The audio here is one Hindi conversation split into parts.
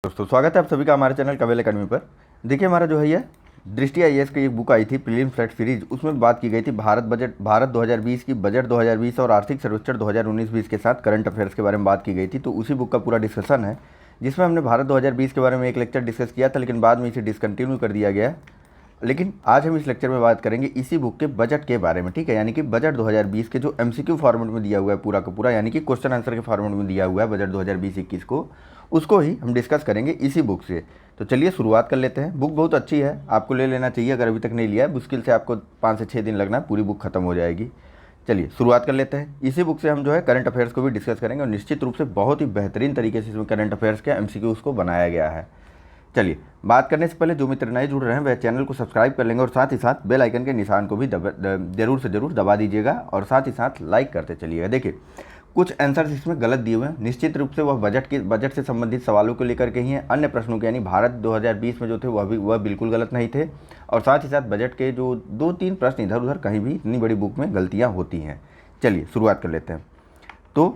दोस्तों स्वागत है आप सभी का हमारे चैनल कवेल अकेडमी पर। देखिए हमारा जो है ये दृष्टि आईएएस की एक बुक आई थी प्रीलिम्स फ्लैट सीरीज, उसमें बात की गई थी भारत 2020 की बजट 2020 और आर्थिक सर्वेक्षण 2019-20 के साथ करंट अफेयर्स के बारे में बात की गई थी। तो उसी बुक का पूरा डिस्कशन है जिसमें हमने भारत 2020 के बारे में एक लेक्चर डिस्कस किया था, लेकिन बाद में इसे डिसकंटिन्यू कर दिया गया। लेकिन आज हम इस लेक्चर में बात करेंगे इसी बुक के बजट के बारे में, ठीक है। यानी कि बजट 2020 के जो एमसीक्यू फॉर्मेट में दिया हुआ है पूरा का पूरा, यानी कि क्वेश्चन आंसर के फॉर्मेट में दिया हुआ है बजट 2020-21 को, उसको ही हम डिस्कस करेंगे इसी बुक से। तो चलिए शुरुआत कर लेते हैं। बुक बहुत अच्छी है, आपको ले लेना चाहिए अगर अभी तक नहीं लिया है। मुश्किल से आपको 5 से 6 दिन लगना है, पूरी बुक खत्म हो जाएगी। चलिए शुरुआत कर लेते हैं। इसी बुक से हम जो है करंट अफेयर्स को भी डिस्कस करेंगे और निश्चित रूप से बहुत ही बेहतरीन तरीके से इसमें करंट अफेयर्स के एमसीक्यूज़ को बनाया गया है। चलिए बात करने से पहले जो मित्र नए जुड़ रहे हैं वह चैनल को सब्सक्राइब कर लेंगे और साथ ही साथ बेल आइकन के निशान को भी जरूर से जरूर दबा दीजिएगा और साथ ही साथ लाइक करते चलिएगा। देखिए कुछ आंसर्स इसमें गलत दिए हुए हैं, निश्चित रूप से वह बजट से संबंधित सवालों को लेकर के ही हैं। अन्य प्रश्नों के यानी भारत 2020 में जो थे वह बिल्कुल गलत नहीं थे। और साथ ही साथ बजट के जो 2-3 प्रश्न इधर उधर कहीं भी इतनी बड़ी बुक में गलतियाँ होती हैं। चलिए शुरुआत कर लेते हैं। तो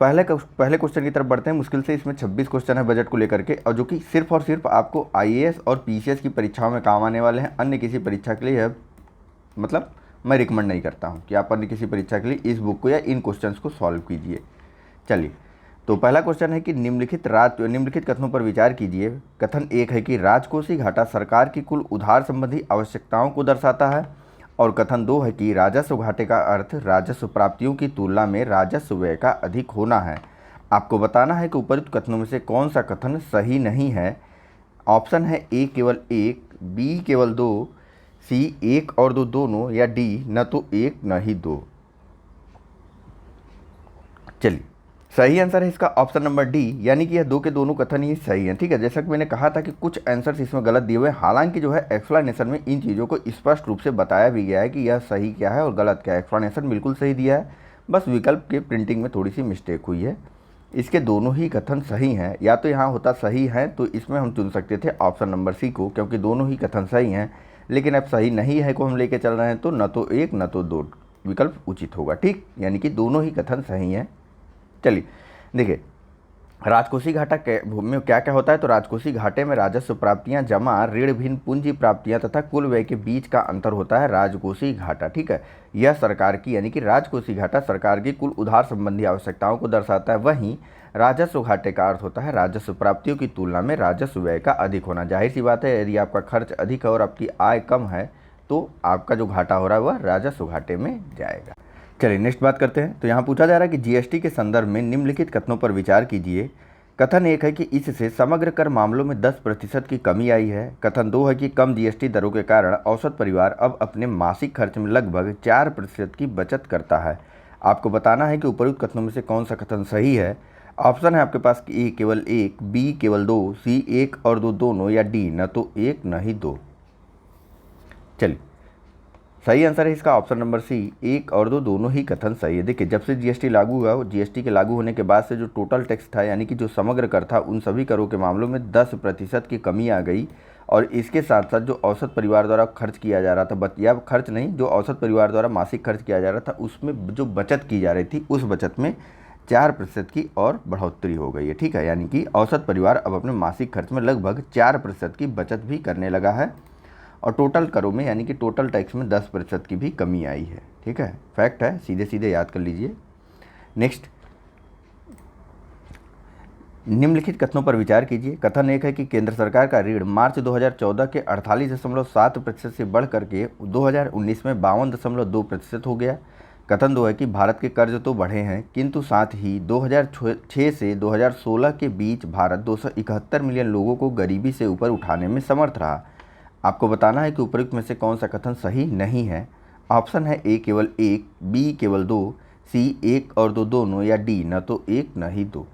पहले क्वेश्चन की तरफ बढ़ते हैं। मुश्किल से इसमें 26 क्वेश्चन है बजट को लेकर के, और जो कि सिर्फ और सिर्फ आपको आईएएस और पीसीएस की परीक्षाओं में काम आने वाले हैं। अन्य किसी परीक्षा के लिए मतलब मैं रिकमेंड नहीं करता हूं कि आप अन्य किसी परीक्षा के लिए इस बुक को या इन क्वेश्चंस को सॉल्व कीजिए। चलिए तो पहला क्वेश्चन है कि निम्नलिखित कथनों पर विचार कीजिए। कथन 1 है कि राजकोषीय घाटा सरकार की कुल उधार संबंधी आवश्यकताओं को दर्शाता है, और कथन 2 है कि राजस्व घाटे का अर्थ राजस्व प्राप्तियों की तुलना में राजस्व व्यय का अधिक होना है। आपको बताना है कि उपरोक्त कथनों में से कौन सा कथन सही नहीं है। ऑप्शन है ए केवल 1, बी केवल 2, सी 1 और 2 दोनों, या डी न तो 1 न ही 2। चलिए सही आंसर है इसका ऑप्शन नंबर डी, यानी कि यह 2 के दोनों कथन ही सही हैं, ठीक है। जैसा कि मैंने कहा था कि कुछ आंसर्स इसमें गलत दिए हुए हैं, हालांकि जो है एक्सप्लेनेशन में इन चीज़ों को स्पष्ट रूप से बताया भी गया है कि यह सही क्या है और गलत क्या है। एक्सप्लेनेशन बिल्कुल सही दिया है, बस विकल्प के प्रिंटिंग में थोड़ी सी मिस्टेक हुई है। इसके दोनों ही कथन सही हैं, या तो यहाँ होता सही है तो इसमें हम चुन सकते थे ऑप्शन नंबर सी को, क्योंकि दोनों ही कथन सही हैं। लेकिन अब सही नहीं है को हम लेके चल रहे हैं, तो न तो 1 न तो 2 विकल्प उचित होगा, ठीक। यानी कि दोनों ही कथन सही हैं। चलिए देखिए राजकोषीय घाटा में क्या क्या होता है। तो राजकोषीय घाटे में राजस्व प्राप्तियां जमा ऋण भिन्न पूंजी प्राप्तियां तथा कुल व्यय के बीच का अंतर होता है राजकोषीय घाटा, ठीक है। यह सरकार की यानी कि राजकोषीय घाटा सरकार की कुल उधार संबंधी आवश्यकताओं को दर्शाता है। वहीं राजस्व घाटे का अर्थ होता है राजस्व प्राप्तियों की तुलना में राजस्व व्यय का अधिक होना। जाहिर सी बात है, यदि आपका खर्च अधिक है और आपकी आय कम है तो आपका जो घाटा हो रहा है वह राजस्व घाटे में जाएगा। चलिए नेक्स्ट बात करते हैं। तो यहाँ पूछा जा रहा है कि जीएसटी के संदर्भ में निम्नलिखित कथनों पर विचार कीजिए। कथन 1 है कि इससे समग्र कर मामलों में 10% की कमी आई है। कथन 2 है कि कम जीएसटी दरों के कारण औसत परिवार अब अपने मासिक खर्च में लगभग 4% की बचत करता है। आपको बताना है कि उपयुक्त कथनों में से कौन सा कथन सही है। ऑप्शन है आपके पास कि ए केवल 1, बी केवल 2, सी 1 और 2 दोनों, या डी न तो 1 न ही 2। चलिए सही आंसर है इसका ऑप्शन नंबर सी, 1 और 2 दोनों ही कथन सही है। देखिए जब से जीएसटी लागू हुआ, जीएसटी के लागू होने के बाद से जो टोटल टैक्स था यानी कि जो समग्र कर था, उन सभी करों के मामलों में 10% की कमी आ गई। और इसके साथ साथ जो औसत परिवार द्वारा खर्च किया जा रहा था, या खर्च नहीं, जो औसत परिवार द्वारा मासिक खर्च किया जा रहा था उसमें जो बचत की जा रही थी उस बचत में 4% की और बढ़ोतरी हो गई है, ठीक है। यानी कि औसत परिवार अब अपने मासिक खर्च में लगभग 4% की बचत भी करने लगा है। और टोटल करों में यानी कि टोटल टैक्स में 10% की भी कमी आई है, ठीक है। फैक्ट है, सीधे सीधे याद कर लीजिए। नेक्स्ट, निम्नलिखित कथनों पर विचार कीजिए। कथन 1 है कि केंद्र सरकार का ऋण मार्च 2014 के 48.7% से बढ़ करके 2019 में 52.2% हो गया। कथन 2 है कि भारत के कर्ज तो बढ़े हैं, किंतु साथ ही 2006 से 2016 के बीच भारत 271 मिलियन लोगों को गरीबी से ऊपर उठाने में समर्थ रहा। आपको बताना है कि उपयुक्त में से कौन सा कथन सही नहीं है। ऑप्शन है ए केवल 1, बी केवल 2, सी 1 और 2 दोनों, या डी न तो 1 न ही 2।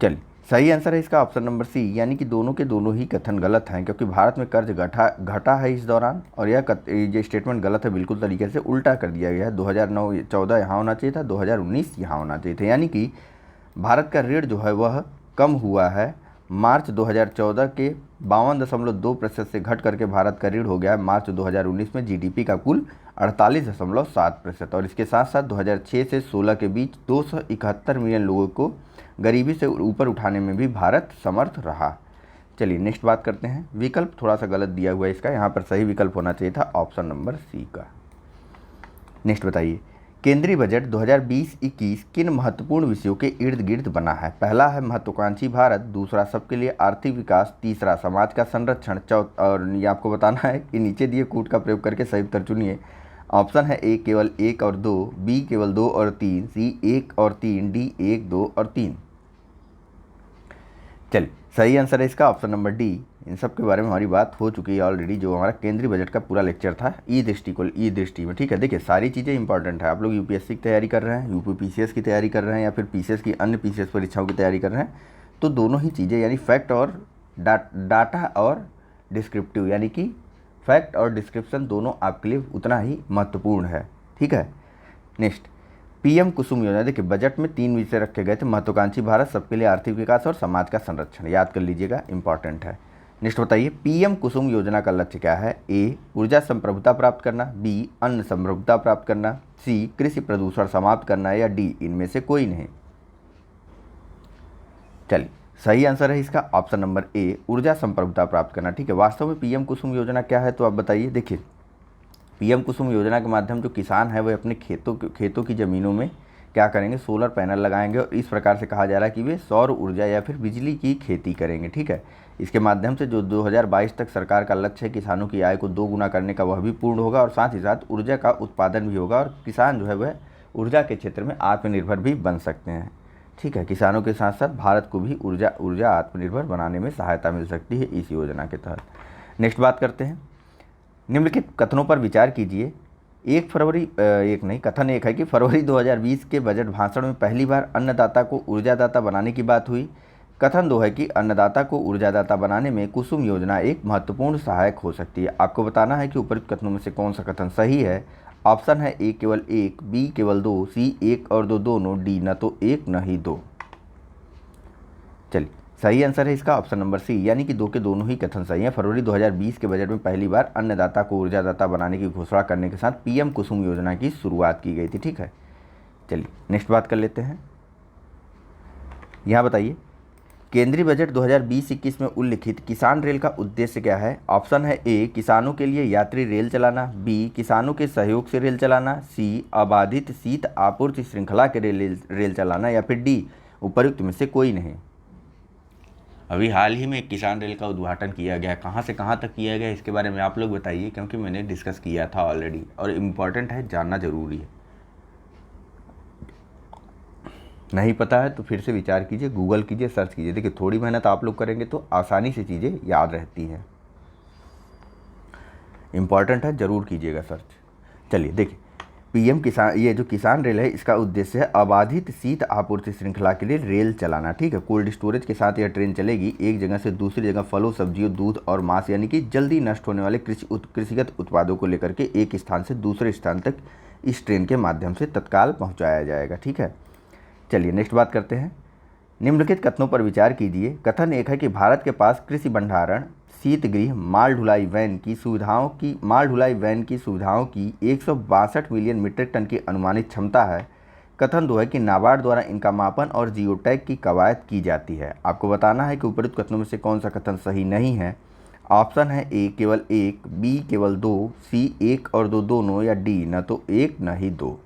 चलिए सही आंसर है इसका ऑप्शन नंबर सी, यानी कि दोनों के दोनों ही कथन गलत हैं, क्योंकि भारत में कर्ज घटा है इस दौरान। और यह ये स्टेटमेंट गलत है, बिल्कुल तरीके से उल्टा कर दिया गया है। 2009-14 यहाँ होना चाहिए था, 2019 यहाँ होना चाहिए था। यानी कि भारत का ऋण जो है वह कम हुआ है मार्च 2014 के 52.2% से घट करके भारत का ऋण हो गया है मार्च 2019 में जीडीपी का कुल 48.7%। और इसके साथ साथ 2006 से 16 के बीच 271 मिलियन लोगों को गरीबी से ऊपर उठाने में भी भारत समर्थ रहा। चलिए नेक्स्ट बात करते हैं। विकल्प थोड़ा सा गलत दिया हुआ है इसका, यहाँ पर सही विकल्प होना चाहिए था ऑप्शन नंबर सी का। नेक्स्ट बताइए, केंद्रीय बजट 2020-21 किन महत्वपूर्ण विषयों के इर्द गिर्द बना है? पहला है महत्वाकांक्षी भारत, दूसरा सबके लिए आर्थिक विकास, तीसरा समाज का संरक्षण, और ये आपको बताना है कि नीचे दिए कूट का प्रयोग करके सही उत्तर चुनिए। ऑप्शन है ए केवल 1 और 2, बी केवल 2 और 3, सी 1 और 3, डी 1, 2 और 3। चलिए सही आंसर है इसका ऑप्शन नंबर डी। इन सब के बारे में हमारी बात हो चुकी है ऑलरेडी, जो हमारा केंद्रीय बजट का पूरा लेक्चर था ई दृष्टि में। ठीक है, देखिए सारी चीज़ें इंपॉर्टेंट है। आप लोग यूपीएससी की तैयारी कर रहे हैं, यूपी पीसीएस की तैयारी कर रहे हैं, या फिर पीसीएस की अन्य पीसीएस परीक्षाओं की तैयारी कर रहे हैं, तो दोनों ही चीज़ें यानी फैक्ट और डाटा और डिस्क्रिप्टिव, यानी कि फैक्ट और डिस्क्रिप्शन दोनों आपके लिए उतना ही महत्वपूर्ण है। ठीक है, नेक्स्ट पीएम कुसुम योजना। देखिए बजट में 3 विषय रखे गए थे, महत्वाकांक्षी भारत, सबके लिए आर्थिक विकास और समाज का संरक्षण, याद कर लीजिएगा, इंपॉर्टेंट है। नेक्स्ट बताइए, पीएम कुसुम योजना का लक्ष्य क्या है? ए ऊर्जा संप्रभुता प्राप्त करना, बी अन्न संप्रभुता प्राप्त करना, सी कृषि प्रदूषण समाप्त करना, या डी इनमें से कोई नहीं। चलिए सही आंसर है इसका ऑप्शन नंबर ए, ऊर्जा संप्रभुता प्राप्त करना। ठीक है, वास्तव में पीएम कुसुम योजना क्या है तो आप बताइए। देखिए पीएम कुसुम योजना के माध्यम जो किसान है वह अपने खेतों की ज़मीनों में क्या करेंगे, सोलर पैनल लगाएंगे, और इस प्रकार से कहा जा रहा है कि वे सौर ऊर्जा या फिर बिजली की खेती करेंगे। ठीक है, इसके माध्यम से जो 2022 तक सरकार का लक्ष्य है किसानों की आय को 2 गुना करने का, वह भी पूर्ण होगा, और साथ ही साथ ऊर्जा का उत्पादन भी होगा, और किसान जो है वह ऊर्जा के क्षेत्र में आत्मनिर्भर भी बन सकते हैं। ठीक है, किसानों के साथ साथ भारत को भी ऊर्जा आत्मनिर्भर बनाने में सहायता मिल सकती है इस योजना के तहत। नेक्स्ट बात करते हैं, निम्नलिखित कथनों पर विचार कीजिए। कथन एक है कि फरवरी 2020 के बजट भाषण में पहली बार अन्नदाता को ऊर्जादाता बनाने की बात हुई। कथन 2 है कि अन्नदाता को ऊर्जादाता बनाने में कुसुम योजना एक महत्वपूर्ण सहायक हो सकती है। आपको बताना है कि उपरोक्त कथनों में से कौन सा कथन सही है। ऑप्शन है ए केवल 1, बी केवल 2, सी 1 और 2 दोनों, डी न तो 1 न ही 2। चलिए सही आंसर है इसका ऑप्शन नंबर सी, यानी कि 2 के दोनों ही कथन सही हैं। फरवरी 2020 के बजट में पहली बार अन्नदाता को ऊर्जादाता बनाने की घोषणा करने के साथ पीएम कुसुम योजना की शुरुआत की गई थी। ठीक है, चलिए नेक्स्ट बात कर लेते हैं। यहाँ बताइए, केंद्रीय बजट 2020-21 में उल्लिखित किसान रेल का उद्देश्य क्या है? ऑप्शन है ए किसानों के लिए यात्री रेल चलाना, बी किसानों के सहयोग से रेल चलाना, सी अबाधित शीत आपूर्ति श्रृंखला के रेल चलाना, या फिर डी उपर्युक्त में से कोई नहीं। अभी हाल ही में किसान रेल का उद्घाटन किया गया, कहाँ से कहाँ तक किया गया इसके बारे में आप लोग बताइए, क्योंकि मैंने डिस्कस किया था ऑलरेडी और इम्पॉर्टेंट है, जानना ज़रूरी है। नहीं पता है तो फिर से विचार कीजिए, गूगल कीजिए, सर्च कीजिए। देखिए थोड़ी मेहनत आप लोग करेंगे तो आसानी से चीज़ें याद रहती हैं। इम्पॉर्टेंट है, ज़रूर कीजिएगा सर्च। चलिए देखिए, पीएम किसान, ये जो किसान रेल है इसका उद्देश्य है अबाधित शीत आपूर्ति श्रृंखला के लिए रेल चलाना। ठीक है, कोल्ड स्टोरेज के साथ यह ट्रेन चलेगी, एक जगह से दूसरी जगह फलों, सब्जियों, दूध और मांस यानी कि जल्दी नष्ट होने वाले कृषिगत उत्पादों को लेकर के एक स्थान से दूसरे स्थान तक इस ट्रेन के माध्यम से तत्काल पहुँचाया जाएगा। ठीक है, चलिए नेक्स्ट बात करते हैं। निम्नलिखित कथनों पर विचार कीजिए। कथन एक है कि भारत के पास कृषि भंडारण, शीतगृह, माल ढुलाई वैन की सुविधाओं की 162 मिलियन मीट्रिक टन की अनुमानित क्षमता है। कथन 2 है कि नाबार्ड द्वारा इनका मापन और जियो टैग की कवायद की जाती है। आपको बताना है कि उपरोक्त कथनों में से कौन सा कथन सही नहीं है। ऑप्शन है ए केवल 1, बी केवल 2, सी 1 और 2 दोनों, या डी न तो 1 न ही 2।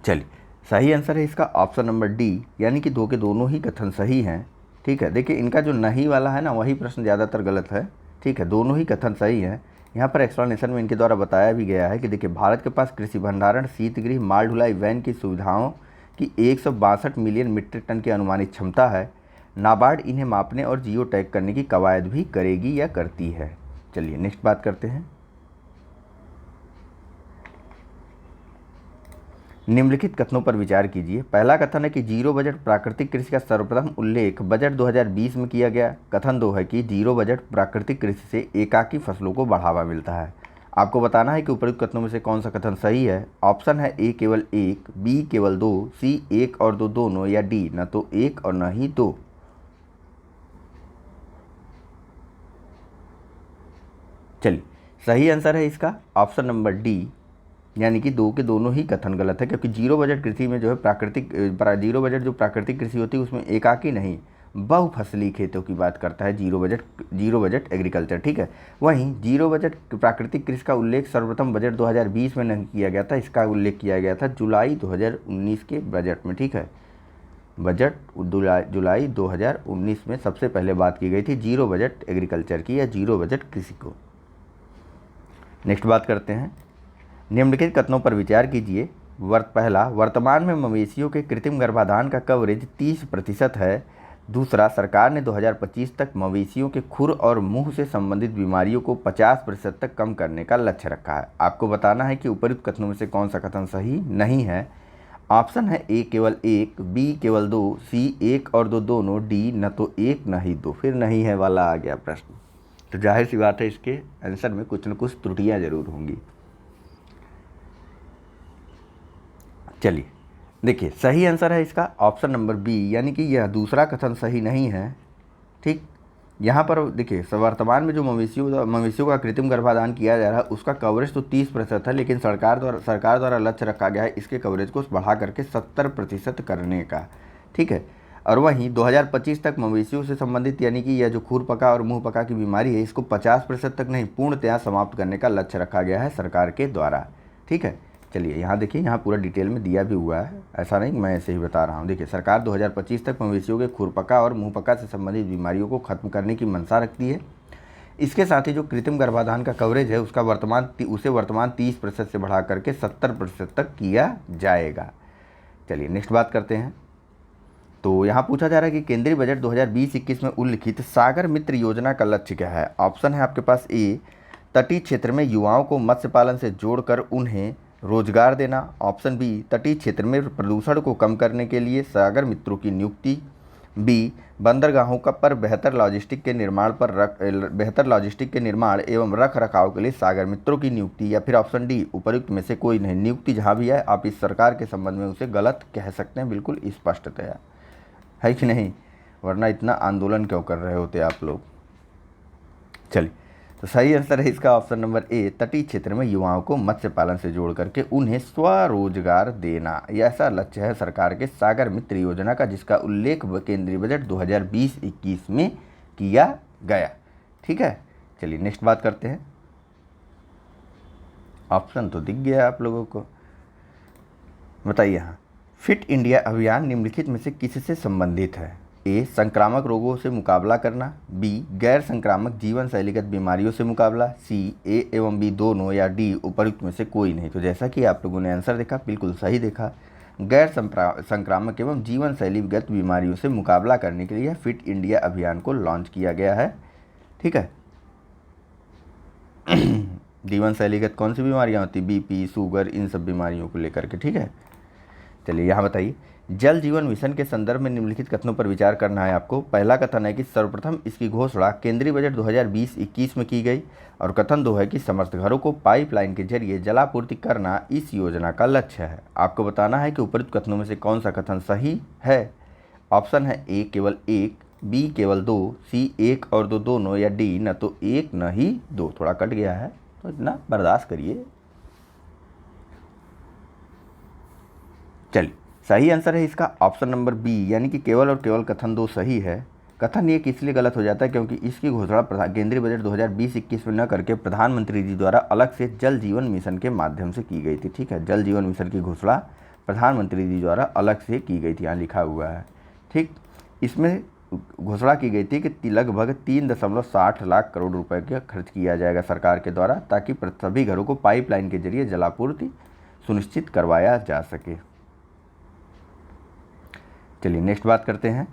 चलिए सही आंसर है इसका ऑप्शन नंबर डी, यानी कि 2 के दोनों ही कथन सही हैं। ठीक है, देखिए इनका जो नहीं वाला है ना, वही प्रश्न ज़्यादातर गलत है। ठीक है, दोनों ही कथन सही हैं। यहाँ पर एक्सप्लेनेशन में इनके द्वारा बताया भी गया है कि देखिए भारत के पास कृषि भंडारण, शीतगृह, माल ढुलाई वैन की सुविधाओं की 162 मिलियन मीट्रिक टन की अनुमानित क्षमता है। नाबार्ड इन्हें मापने और जियो टैग करने की कवायद भी करेगी या करती है। चलिए नेक्स्ट बात करते हैं। निम्नलिखित कथनों पर विचार कीजिए। पहला कथन है कि जीरो बजट प्राकृतिक कृषि का सर्वप्रथम उल्लेख बजट 2020 में किया गया। कथन 2 है कि जीरो बजट प्राकृतिक कृषि से एकाकी फसलों को बढ़ावा मिलता है। आपको बताना है कि उपयुक्त कथनों में से कौन सा कथन सही है। ऑप्शन है ए केवल एक, बी केवल दो, सी एक और दो दोनों, या डी न तो एक और न ही दो। चलिए, सही आंसर है इसका ऑप्शन नंबर डी, यानी कि दो के दोनों ही कथन गलत है, क्योंकि जीरो बजट कृषि में जो है जीरो बजट जो प्राकृतिक कृषि होती है उसमें एकाकी नहीं बहुफसली खेतों की बात करता है जीरो बजट एग्रीकल्चर, ठीक है। वहीं जीरो बजट प्राकृतिक कृषि का उल्लेख सर्वप्रथम बजट 2020 में नहीं किया गया था, इसका उल्लेख किया गया था जुलाई 2019 के बजट में, ठीक है। बजट जुलाई 2019 में सबसे पहले बात की गई थी जीरो बजट एग्रीकल्चर की या जीरो बजट कृषि को। नेक्स्ट बात करते हैं, निम्नलिखित कथनों पर विचार कीजिए। पहला, वर्तमान में मवेशियों के कृत्रिम गर्भाधान का कवरेज 30% है। दूसरा, सरकार ने 2025 तक मवेशियों के खुर और मुंह से संबंधित बीमारियों को 50% तक कम करने का लक्ष्य रखा है। आपको बताना है कि उपयुक्त कथनों में से कौन सा कथन सही नहीं है। ऑप्शन है ए केवल एक, बी केवल दो, सी एक और दो दोनों, डी न तो एक न ही दो। फिर नहीं है वाला आ गया प्रश्न, तो जाहिर सी बात है इसके आंसर में कुछ न कुछ त्रुटियां जरूर होंगी। चलिए देखिए, सही आंसर है इसका ऑप्शन नंबर बी, यानी कि यह दूसरा कथन सही नहीं है, ठीक। यहाँ पर देखिए, वर्तमान में जो मवेशियों का कृत्रिम गर्भाधान किया जा रहा है उसका कवरेज तो 30% है, लेकिन सरकार द्वारा लक्ष्य रखा गया है इसके कवरेज को बढ़ा करके 70% करने का, ठीक है। और वहीं 2025 तक मवेशियों से संबंधित यानी कि यह जो खुरपका और मुंह पका की बीमारी है इसको 50% तक नहीं पूर्णतया समाप्त करने का लक्ष्य रखा गया है सरकार के द्वारा, ठीक है। चलिए यहाँ देखिए, यहाँ पूरा डिटेल में दिया भी हुआ है, ऐसा नहीं मैं ऐसे ही बता रहा हूँ। देखिए, सरकार 2025 तक मवेशियों के खुरपका और मुंहपका से संबंधित बीमारियों को खत्म करने की मंशा रखती है। इसके साथ ही जो कृत्रिम गर्भाधान का कवरेज है उसका वर्तमान 30% से बढ़ा करके 70% तक किया जाएगा। चलिए नेक्स्ट बात करते हैं। तो यहाँ पूछा जा रहा है कि केंद्रीय बजट 2020-21 में उल्लिखित सागर मित्र योजना का लक्ष्य क्या है। ऑप्शन है आपके पास ए, तटीय क्षेत्र में युवाओं को मत्स्य पालन से जोड़कर उन्हें रोजगार देना। ऑप्शन बी, तटीय क्षेत्र में प्रदूषण को कम करने के लिए सागर मित्रों की नियुक्ति। बी, बंदरगाहों का पर बेहतर लॉजिस्टिक के निर्माण एवं रख रखाव के लिए सागर मित्रों की नियुक्ति। या फिर ऑप्शन डी, उपयुक्त में से कोई नहीं। नियुक्ति जहाँ भी है आप इस सरकार के संबंध में उसे गलत कह सकते हैं, बिल्कुल स्पष्टतया, है कि नहीं, वरना इतना आंदोलन क्यों कर रहे होते आप लोग। चलिए, तो सही आंसर है इसका ऑप्शन नंबर ए, तटीय क्षेत्र में युवाओं को मत्स्य पालन से जोड़ करके उन्हें स्वरोजगार देना। यह ऐसा लक्ष्य है सरकार के सागर मित्र योजना का, जिसका उल्लेख केंद्रीय बजट 2020-21 में किया गया, ठीक है। चलिए नेक्स्ट बात करते हैं। ऑप्शन तो दिख गया आप लोगों को, बताइए। यहाँ फिट इंडिया अभियान निम्नलिखित में से किससे संबंधित है। ए, संक्रामक रोगों से मुकाबला करना। बी, गैर संक्रामक जीवन शैलीगत बीमारियों से मुकाबला। सी, ए एवं बी दोनों, या डी उपयुक्त में से कोई नहीं। तो जैसा कि आप लोगों ने आंसर देखा, बिल्कुल सही देखा, गैर संक्रामक एवं जीवन शैलीगत बीमारियों से मुकाबला करने के लिए फिट इंडिया अभियान को लॉन्च किया गया है, ठीक है। जीवन शैलीगत कौन सी बीमारियाँ होती, बीपी, शुगर, इन सब बीमारियों को लेकर के, ठीक है। चलिए यहाँ बताइए, जल जीवन मिशन के संदर्भ में निम्नलिखित कथनों पर विचार करना है आपको। पहला कथन है कि सर्वप्रथम इसकी घोषणा केंद्रीय बजट 2020-21 में की गई, और कथन 2 है कि समस्त घरों को पाइपलाइन के जरिए जलापूर्ति करना इस योजना का लक्ष्य है। आपको बताना है कि उपयुक्त कथनों में से कौन सा कथन सही है। ऑप्शन है ए केवल एक, बी केवल दो, सी एक और दो दोनों, या डी न तो एक न ही दो। थोड़ा कट गया है तो इतना बर्दाश्त करिए। चलिए, सही आंसर है इसका ऑप्शन नंबर बी, यानी कि केवल और केवल कथन 2 सही है। कथन एक इसलिए गलत हो जाता है क्योंकि इसकी घोषणा केंद्रीय बजट 2020-21 में न करके प्रधानमंत्री जी द्वारा अलग से जल जीवन मिशन के माध्यम से की गई थी, ठीक है। जल जीवन मिशन की घोषणा प्रधानमंत्री जी द्वारा अलग से की गई थी, यहाँ लिखा हुआ है, ठीक। इसमें घोषणा की गई थी कि लगभग 3.60 लाख करोड़ रुपए का खर्च किया जाएगा सरकार के द्वारा, ताकि सभी घरों को पाइपलाइन के जरिए जलापूर्ति सुनिश्चित करवाया जा सके। चलिए नेक्स्ट बात करते हैं।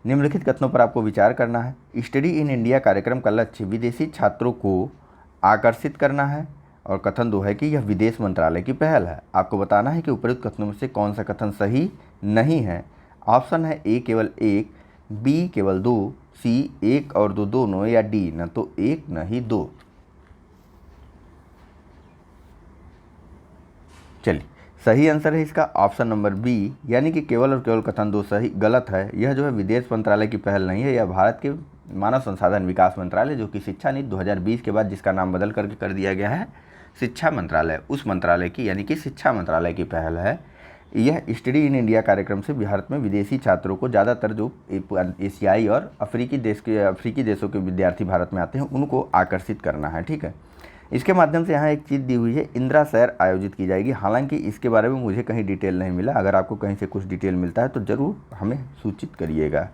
निम्नलिखित कथनों पर आपको विचार करना है। स्टडी इन इंडिया कार्यक्रम का लक्ष्य विदेशी छात्रों को आकर्षित करना है, और कथन 2 है कि यह विदेश मंत्रालय की पहल है। आपको बताना है कि उपयुक्त कथनों में से कौन सा कथन सही नहीं है। ऑप्शन है ए केवल एक, बी केवल दो, सी एक और दो दोनों, या डी न तो एक न ही दो। चलिए, सही आंसर है इसका ऑप्शन नंबर बी, यानी कि केवल और केवल कथन दो सही गलत है। यह जो है विदेश मंत्रालय की पहल नहीं है, यह भारत के मानव संसाधन विकास मंत्रालय, जो कि शिक्षा नीति 2020 के बाद जिसका नाम बदल करके कर दिया गया है शिक्षा मंत्रालय, उस मंत्रालय की यानी कि शिक्षा मंत्रालय की पहल है। यह स्टडी इन इंडिया कार्यक्रम से भारत में विदेशी छात्रों को, ज़्यादातर जो एशियाई और अफ्रीकी देशों के विद्यार्थी भारत में आते हैं उनको आकर्षित करना है। ठीक है, इसके माध्यम से यहाँ एक चीज़ दी हुई है, इंदिरा सैर आयोजित की जाएगी। हालांकि इसके बारे में मुझे कहीं डिटेल नहीं मिला, अगर आपको कहीं से कुछ डिटेल मिलता है तो ज़रूर हमें सूचित करिएगा।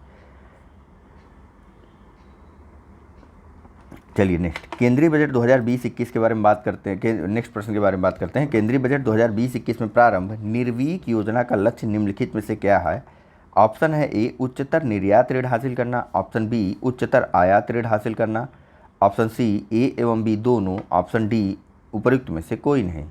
चलिए नेक्स्ट, केंद्रीय बजट 2020-21 के बारे में बात करते हैं। नेक्स्ट प्रश्न के बारे में बात करते हैं। केंद्रीय बजट 2020-21 में प्रारंभ निर्वीक योजना का लक्ष्य निम्नलिखित में से क्या है? ऑप्शन है ए उच्चतर निर्यात ऋण हासिल करना, ऑप्शन बी उच्चतर आयात ऋण हासिल करना, ऑप्शन सी ए एवं बी दोनों, ऑप्शन डी उपयुक्त में से कोई नहीं।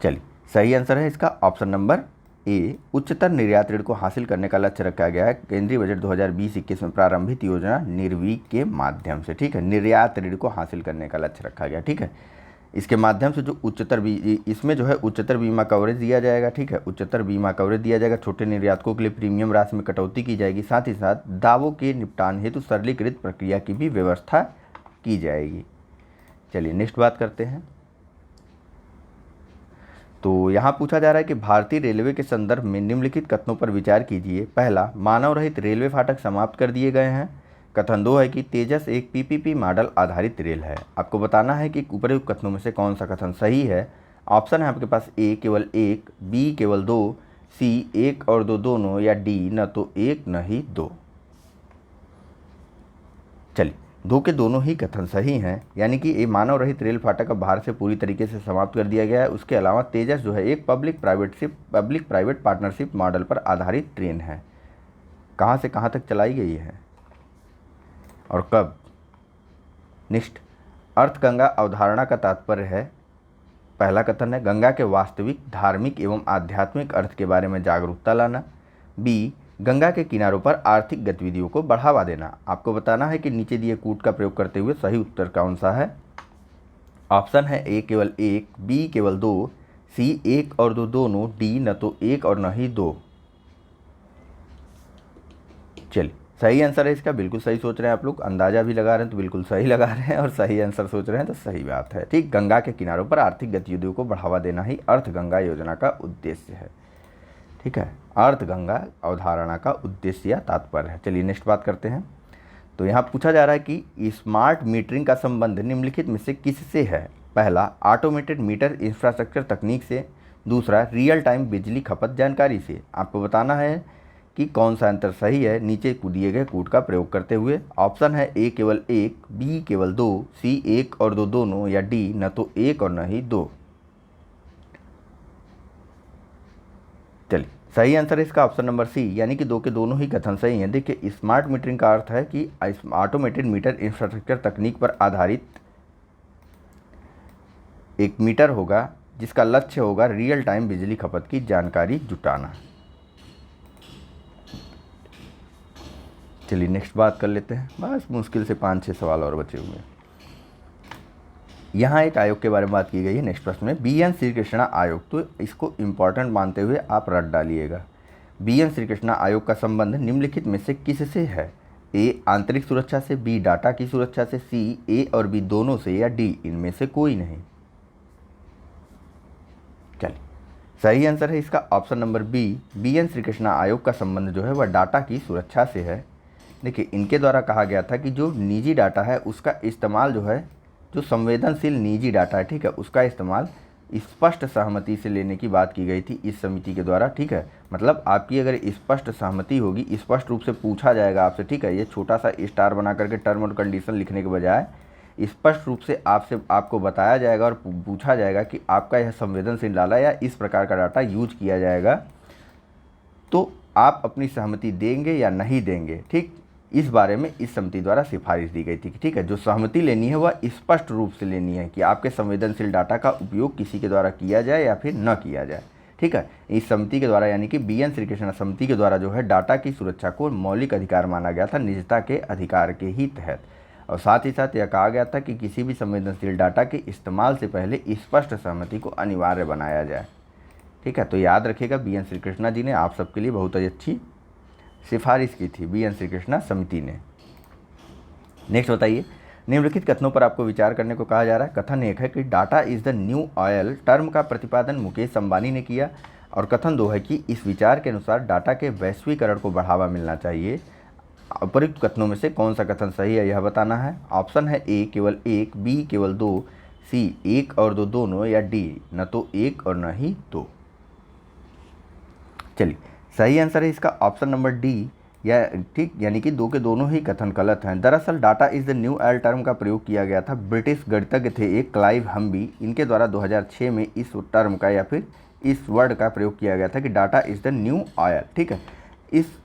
चलिए, सही आंसर है इसका ऑप्शन नंबर ए, उच्चतर निर्यात ऋण को हासिल करने का लक्ष्य रखा गया है केंद्रीय बजट 2020-21 में प्रारंभित योजना निर्वीक के माध्यम से। ठीक है, निर्यात ऋण को हासिल करने का लक्ष्य रखा गया। ठीक है, इसके माध्यम से जो इसमें जो है उच्चतर बीमा कवरेज दिया जाएगा। ठीक है, उच्चतर बीमा कवरेज दिया जाएगा, छोटे निर्यातकों के लिए प्रीमियम राशि में कटौती की जाएगी, साथ ही साथ दावों के निपटान हेतु सरलीकृत प्रक्रिया की भी व्यवस्था की जाएगी। चलिए नेक्स्ट बात करते हैं। तो यहाँ पूछा जा रहा है कि भारतीय रेलवे के संदर्भ में निम्नलिखित कथनों पर विचार कीजिए। पहला, मानव रहित रेलवे फाटक समाप्त कर दिए गए हैं। कथन 2 है कि तेजस एक पीपीपी मॉडल आधारित रेल है। आपको बताना है कि उपरोक्त कथनों में से कौन सा कथन सही है। ऑप्शन है आपके पास ए केवल एक, बी केवल दो, सी एक और दो दोनों, या डी न तो एक न ही दो। चलिए, दो के दोनों ही कथन सही हैं, यानी कि ये मानव रहित रेल फाटक अब भारत से पूरी तरीके से समाप्त कर दिया गया है। उसके अलावा तेजस जो है एक पब्लिक प्राइवेट पार्टनरशिप मॉडल पर आधारित ट्रेन है। कहाँ से कहाँ तक चलाई गई है और कब? नेक्स्ट, अर्थ गंगा अवधारणा का तात्पर्य है। पहला कथन है गंगा के वास्तविक धार्मिक एवं आध्यात्मिक अर्थ के बारे में जागरूकता लाना। बी, गंगा के किनारों पर आर्थिक गतिविधियों को बढ़ावा देना। आपको बताना है कि नीचे दिए कूट का प्रयोग करते हुए सही उत्तर कौन सा है। ऑप्शन है ए केवल एक, बी केवल दो, सी एक और दो दोनों, डी न तो एक और न ही दो। चलिए, सही आंसर है इसका, बिल्कुल सही सोच रहे हैं आप लोग, अंदाजा भी लगा रहे हैं तो बिल्कुल सही लगा रहे हैं, और सही आंसर सोच रहे हैं तो सही बात है। ठीक, गंगा के किनारों पर आर्थिक गतिविधियों को बढ़ावा देना ही अर्थ गंगा योजना का उद्देश्य है। ठीक है, अर्थ गंगा अवधारणा का उद्देश्य या तात्पर्य है। चलिए नेक्स्ट बात करते हैं। तो यहाँ पूछा जा रहा है कि स्मार्ट मीटरिंग का संबंध निम्नलिखित में से किससे है? पहला, ऑटोमेटेड मीटर इंफ्रास्ट्रक्चर तकनीक से। दूसरा, रियल टाइम बिजली खपत जानकारी से। आपको बताना है कि कौन सा आंसर सही है नीचे दिए गए कूट का प्रयोग करते हुए। ऑप्शन है ए केवल एक, बी केवल दो, सी एक और दो दोनों, या डी न तो एक और न ही दो। चलिए, सही आंसर है इसका ऑप्शन नंबर सी, यानी कि दो के दोनों ही कथन सही हैं। देखिए, स्मार्ट मीटरिंग का अर्थ है कि ऑटोमेटेड मीटर इंफ्रास्ट्रक्चर तकनीक पर आधारित एक मीटर होगा जिसका लक्ष्य होगा रियल टाइम बिजली खपत की जानकारी जुटाना। चलिए नेक्स्ट बात कर लेते हैं, बस मुश्किल से 5-6 सवाल और बचे हुए हैं। यहाँ एक आयोग के बारे में बात की गई है नेक्स्ट प्रश्न में, बी एन श्री कृष्णा आयोग। तो इसको इम्पॉर्टेंट मानते हुए आप रट डालिएगा। बी एन श्री कृष्णा आयोग का संबंध निम्नलिखित में से किससे है? ए आंतरिक सुरक्षा से, बी डाटा की सुरक्षा से, सी ए और बी दोनों से, या डी इनमें से कोई नहीं। चलिए, सही आंसर है इसका option number B N Sri Krishna आयोग का संबंध जो है वह डाटा की सुरक्षा से है। देखिए, इनके द्वारा कहा गया था कि जो निजी डाटा है उसका इस्तेमाल जो है, जो संवेदनशील निजी डाटा है, ठीक है, उसका इस्तेमाल स्पष्ट सहमति से लेने की बात की गई थी इस समिति के द्वारा। ठीक है, मतलब आपकी अगर स्पष्ट सहमति होगी, स्पष्ट रूप से पूछा जाएगा आपसे, ठीक है, ये छोटा सा स्टार बना करके टर्म और कंडीशन लिखने के बजाय स्पष्ट रूप से आपको बताया जाएगा और पूछा जाएगा कि आपका यह संवेदनशील डाटा या इस प्रकार का डाटा यूज किया जाएगा, तो आप अपनी सहमति देंगे या नहीं देंगे। ठीक, इस बारे में इस समिति द्वारा सिफारिश दी गई थी कि ठीक है, जो सहमति लेनी है वह स्पष्ट रूप से लेनी है कि आपके संवेदनशील डाटा का उपयोग किसी के द्वारा किया जाए या फिर न किया जाए। ठीक है, इस समिति के द्वारा यानी कि बी एन श्री कृष्णा समिति के द्वारा जो है डाटा की सुरक्षा को मौलिक अधिकार माना गया था, निजता के अधिकार के ही तहत। और साथ ही साथ यह कहा गया था कि किसी भी संवेदनशील डाटा के इस्तेमाल से पहले स्पष्ट सहमति को अनिवार्य बनाया जाए। ठीक है, तो याद रखिएगा बी एन श्री कृष्णा जी ने आप सबके लिए बहुत अच्छी सिफारिश की थी, बी एन श्री कृष्णा समिति ने। नेक्स्ट बताइए, निम्नलिखित कथनों पर आपको विचार करने को कहा जा रहा है। कथन एक है कि data is the new oil term का प्रतिपादन मुकेश अंबानी ने किया, और कथन दो है कि इस विचार के अनुसार डाटा के वैश्वीकरण को बढ़ावा मिलना चाहिए। उपयुक्त कथनों में से कौन सा कथन सही है यह बताना है। ऑप्शन है ए केवल एक, बी केवल दो, सी एक और दो दोनों, या डी न तो एक और न ही दो। चलिए, सही आंसर है इसका ऑप्शन नंबर डी, या ठीक, यानी कि दो के दोनों ही कथन गलत हैं। दरअसल data is the new oil term का प्रयोग किया गया था। ब्रिटिश गणितज्ञ थे एक क्लाइव हम्बी, इनके द्वारा 2006 में इस टर्म का या फिर इस वर्ड का प्रयोग किया गया था कि data is the new oil. ठीक है, इस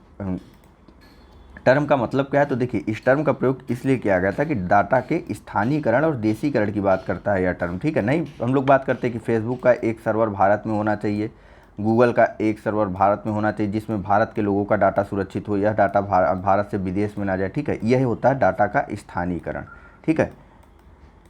टर्म का मतलब क्या है, तो देखिए इस टर्म का प्रयोग इसलिए किया गया था कि डाटा के स्थानीयकरण और देशीकरण की बात करता है यह टर्म। ठीक है, नहीं हम लोग बात करते हैं कि फेसबुक का एक सर्वर भारत में होना चाहिए, गूगल का एक सर्वर भारत में होना चाहिए जिसमें भारत के लोगों का डाटा सुरक्षित हो, यह डाटा भारत से विदेश में ना जाए। ठीक है, यही होता है डाटा का स्थानीयकरण। ठीक है,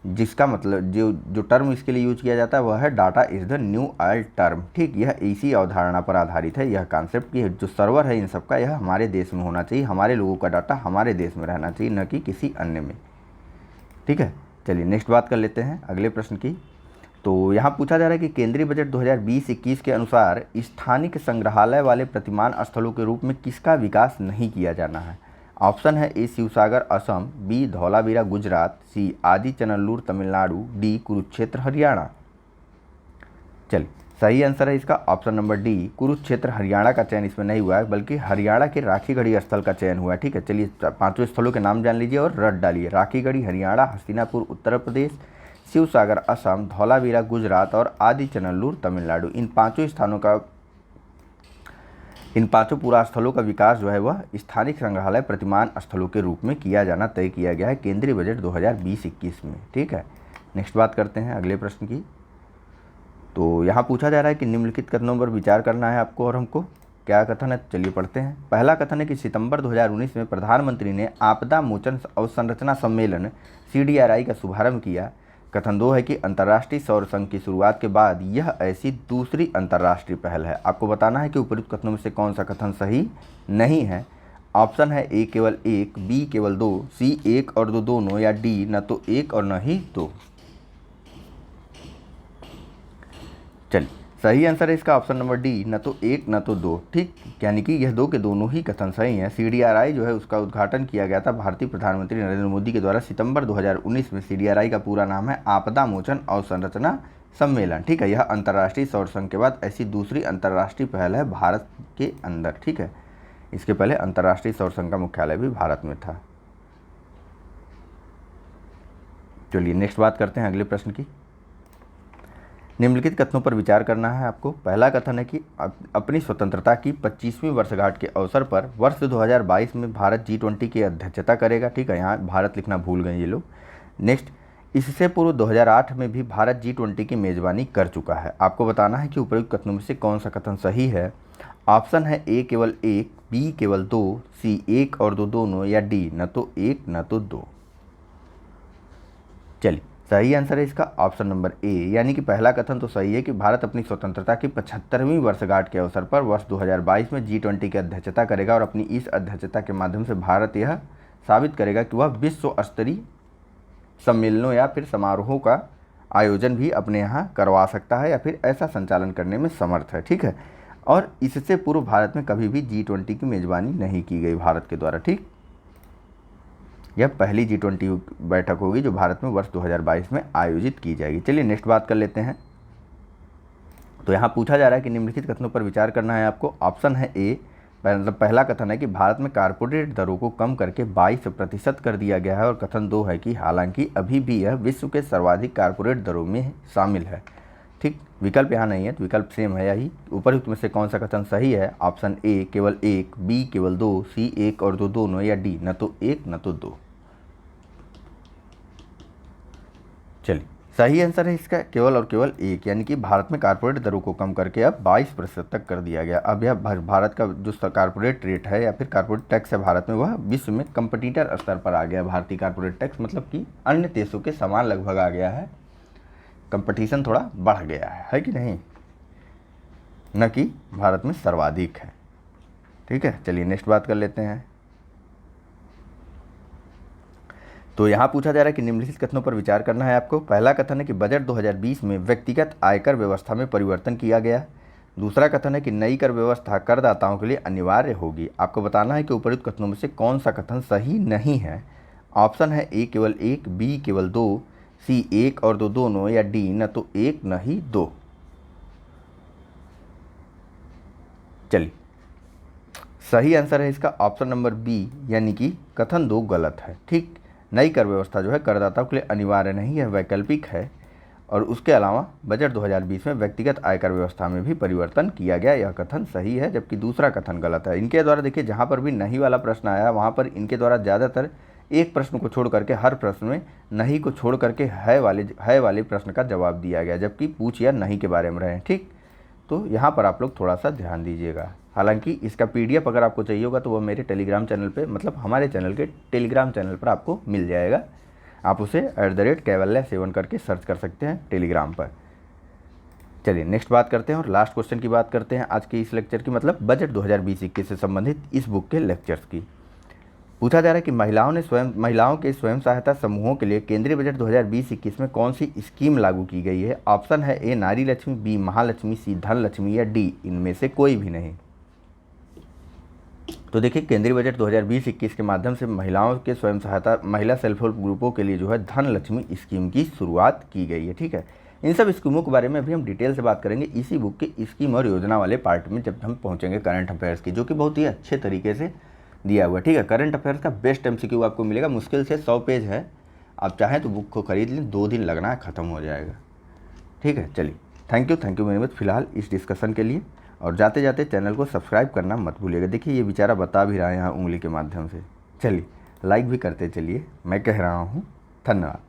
जिसका मतलब जो टर्म इसके लिए यूज किया जाता है वह है data is the new oil term. ठीक, यह इसी अवधारणा पर आधारित है, यह कॉन्सेप्ट कि जो सर्वर है इन सब का यह हमारे देश में होना चाहिए, हमारे लोगों का डाटा हमारे देश में रहना चाहिए, न कि किसी अन्य में। ठीक है, चलिए नेक्स्ट बात कर लेते हैं अगले प्रश्न की। तो यहाँ पूछा जा रहा है कि केंद्रीय बजट 2020-21 के अनुसार स्थानिक संग्रहालय वाले प्रतिमान स्थलों के रूप में किसका विकास नहीं किया जाना है। ऑप्शन है ए शिवसागर असम, बी धौलावीरा गुजरात, सी आदि चनल्लूर तमिलनाडु, डी कुरुक्षेत्र हरियाणा। चलिए, सही आंसर है इसका option number D, Kurukshetra Haryana का चयन इसमें नहीं हुआ है, बल्कि हरियाणा के राखीगढ़ी स्थल का चयन हुआ है। ठीक है, चलिए पांचों स्थलों के नाम जान लीजिए और रट डालिए। राखीगढ़ी हरियाणा, हस्तिनापुर उत्तर प्रदेश, शिवसागर असम, धौलावीरा गुजरात और आदि चनल्लूर तमिलनाडु। इन पांचों पुरा स्थलों का विकास जो है वह स्थानिक संग्रहालय प्रतिमान स्थलों के रूप में किया जाना तय किया गया है केंद्रीय बजट 2020-21 में। ठीक है, नेक्स्ट बात करते हैं अगले प्रश्न की। तो यहाँ पूछा जा रहा है कि निम्नलिखित कथनों पर विचार करना है आपको और हमको। क्या कथन है, चलिए पढ़ते हैं। पहला कथन है कि सितंबर 2019 में प्रधानमंत्री ने आपदा मोचन अवसंरचना सम्मेलन CDRI का शुभारंभ किया। कथन दो है कि अंतर्राष्ट्रीय सौर संघ की शुरुआत के बाद यह ऐसी दूसरी अंतर्राष्ट्रीय पहल है। आपको बताना है कि उपयुक्त कथनों में से कौन सा कथन सही नहीं है। ऑप्शन है ए केवल एक, बी केवल दो, सी एक और दो दोनों, या डी न तो एक और न ही दो। चलिए, सही आंसर है इसका ऑप्शन नंबर डी, न तो एक न तो दो। ठीक, यानी कि यह दो के दोनों ही कथन सही हैं। CDRI जो है उसका उद्घाटन किया गया था भारतीय प्रधानमंत्री नरेंद्र मोदी के द्वारा सितंबर 2019 में। CDRI का पूरा नाम है आपदा मोचन अवसंरचना सम्मेलन। ठीक है, यह अंतर्राष्ट्रीय सौर संघ के बाद ऐसी दूसरी अंतर्राष्ट्रीय पहल है भारत के अंदर। ठीक है, इसके पहले अंतर्राष्ट्रीय सौर संघ का मुख्यालय भी भारत में था। चलिए नेक्स्ट बात करते हैं अगले प्रश्न की। निम्नलिखित कथनों पर विचार करना है आपको। पहला कथन है कि अपनी स्वतंत्रता की 25वीं वर्षगांठ के अवसर पर वर्ष 2022 में भारत G20 की अध्यक्षता करेगा। ठीक है, यहाँ भारत लिखना भूल गए ये लोग। नेक्स्ट, इससे पूर्व 2008 में भी भारत G20 की मेज़बानी कर चुका है। आपको बताना है कि उपयुक्त कथनों में से कौन सा कथन सही है। ऑप्शन है ए केवल एक, बी केवल दो, सी एक और दो दोनों, या डी न तो एक न तो दो। चलिए, सही आंसर है इसका ऑप्शन नंबर ए, यानी कि पहला कथन तो सही है कि भारत अपनी स्वतंत्रता की 75वीं वर्षगांठ के अवसर पर वर्ष 2022 में G20 की अध्यक्षता करेगा, और अपनी इस अध्यक्षता के माध्यम से भारत यह साबित करेगा कि वह विश्व स्तरीय सम्मेलनों या फिर समारोहों का आयोजन भी अपने यहाँ करवा सकता है या फिर ऐसा संचालन करने में समर्थ है। ठीक है, और इससे पूर्व भारत में कभी भी G20 की मेज़बानी नहीं की गई भारत के द्वारा। ठीक, यह पहली G20 बैठक होगी जो भारत में वर्ष 2022 में आयोजित की जाएगी। चलिए नेक्स्ट बात कर लेते हैं। तो यहाँ पूछा जा रहा है कि निम्नलिखित कथनों पर विचार करना है आपको। ऑप्शन है ए, मतलब पहला कथन है कि भारत में कारपोरेट दरों को कम करके 22% कर दिया गया है, और कथन दो है कि हालांकि अभी भी यह विश्व के सर्वाधिक कारपोरेट दरों में शामिल है। ठीक, विकल्प यहाँ नहीं है, तो विकल्प सेम है यही। उपयुक्त में से कौन सा कथन सही है। ऑप्शन ए केवल एक, बी केवल दो, सी एक और दो दोनों, या डी न तो एक न तो दो। चलिए, सही आंसर है इसका केवल और केवल एक, यानी कि भारत में कारपोरेट दरों को कम करके अब 22% तक कर दिया गया। अब यह भारत का जो कारपोरेट रेट है या फिर कारपोरेट टैक्स है भारत में, वह विश्व में कंपटीटर स्तर पर आ गया। भारतीय कारपोरेट टैक्स मतलब कि अन्य देशों के समान लगभग आ गया है, कंपटीशन थोड़ा बढ़ गया है कि नहीं, न कि भारत में सर्वाधिक है। ठीक है, चलिए नेक्स्ट बात कर लेते हैं। तो यहाँ पूछा जा रहा है कि निम्नलिखित कथनों पर विचार करना है आपको। पहला कथन है कि बजट 2020 में व्यक्तिगत आयकर व्यवस्था में परिवर्तन किया गया। दूसरा कथन है कि नई कर व्यवस्था करदाताओं के लिए अनिवार्य होगी। आपको बताना है कि उपरोक्त कथनों में से कौन सा कथन सही नहीं है। ऑप्शन है ए केवल एक, बी केवल दो, सी एक और दो दोनों, या डी न तो एक न ही दो। चलिए, सही आंसर है इसका ऑप्शन नंबर बी, यानी कि कथन 2 गलत है। ठीक, नई कर व्यवस्था जो है करदाताओं के लिए अनिवार्य नहीं है, वैकल्पिक है। और उसके अलावा बजट 2020 में व्यक्तिगत आयकर व्यवस्था में भी परिवर्तन किया गया, यह कथन सही है, जबकि दूसरा कथन गलत है। इनके द्वारा देखिए, जहाँ पर भी नहीं वाला प्रश्न आया वहाँ पर इनके द्वारा ज़्यादातर एक प्रश्न को छोड़ करके हर प्रश्न में नहीं को छोड़ करके है वाले प्रश्न का जवाब दिया गया, जबकि पूछ या नहीं के बारे में रहे। ठीक, तो यहाँ पर आप लोग थोड़ा सा ध्यान दीजिएगा। हालांकि इसका PDF अगर आपको चाहिए होगा तो वह मेरे टेलीग्राम चैनल पे, मतलब हमारे चैनल के टेलीग्राम चैनल पर आपको मिल जाएगा। आप उसे @कैवल्या7 करके सर्च कर सकते हैं टेलीग्राम पर। चलिए नेक्स्ट बात करते हैं और लास्ट क्वेश्चन की बात करते हैं आज के इस लेक्चर की, मतलब बजट 2020-21 से संबंधित इस बुक के लेक्चर्स की। पूछा जा रहा है कि महिलाओं के स्वयं सहायता समूहों के लिए केंद्रीय बजट 2020-21 में कौन सी स्कीम लागू की गई है। ऑप्शन है ए नारी लक्ष्मी, बी महालक्ष्मी, सी धन लक्ष्मी, या डी इनमें से कोई भी नहीं। तो देखिए, केंद्रीय बजट 2020-21 के माध्यम से महिलाओं के स्वयं सहायता महिला सेल्फ हेल्प ग्रुपों के लिए जो है धन लक्ष्मी स्कीम की शुरुआत की गई है। ठीक है, इन सब स्कीमों के बारे में अभी हम डिटेल से बात करेंगे इसी बुक के स्कीम और योजना वाले पार्ट में, जब हम पहुंचेंगे करंट अफेयर्स की, जो कि बहुत ही अच्छे तरीके से दिया हुआ है। ठीक है, करंट अफेयर्स का बेस्ट MCQ आपको मिलेगा, मुश्किल से 100 पेज है। आप चाहें तो बुक को खरीद लें, 2 दिन लगना है, ख़त्म हो जाएगा। ठीक है, चलिए थैंक यू वेरी मच फिलहाल इस डिस्कशन के लिए। और जाते जाते चैनल को सब्सक्राइब करना मत भूलिएगा। देखिए, ये बेचारा बता भी रहा है यहाँ उंगली के माध्यम से। चलिए लाइक भी करते चलिए, मैं कह रहा हूँ। धन्यवाद।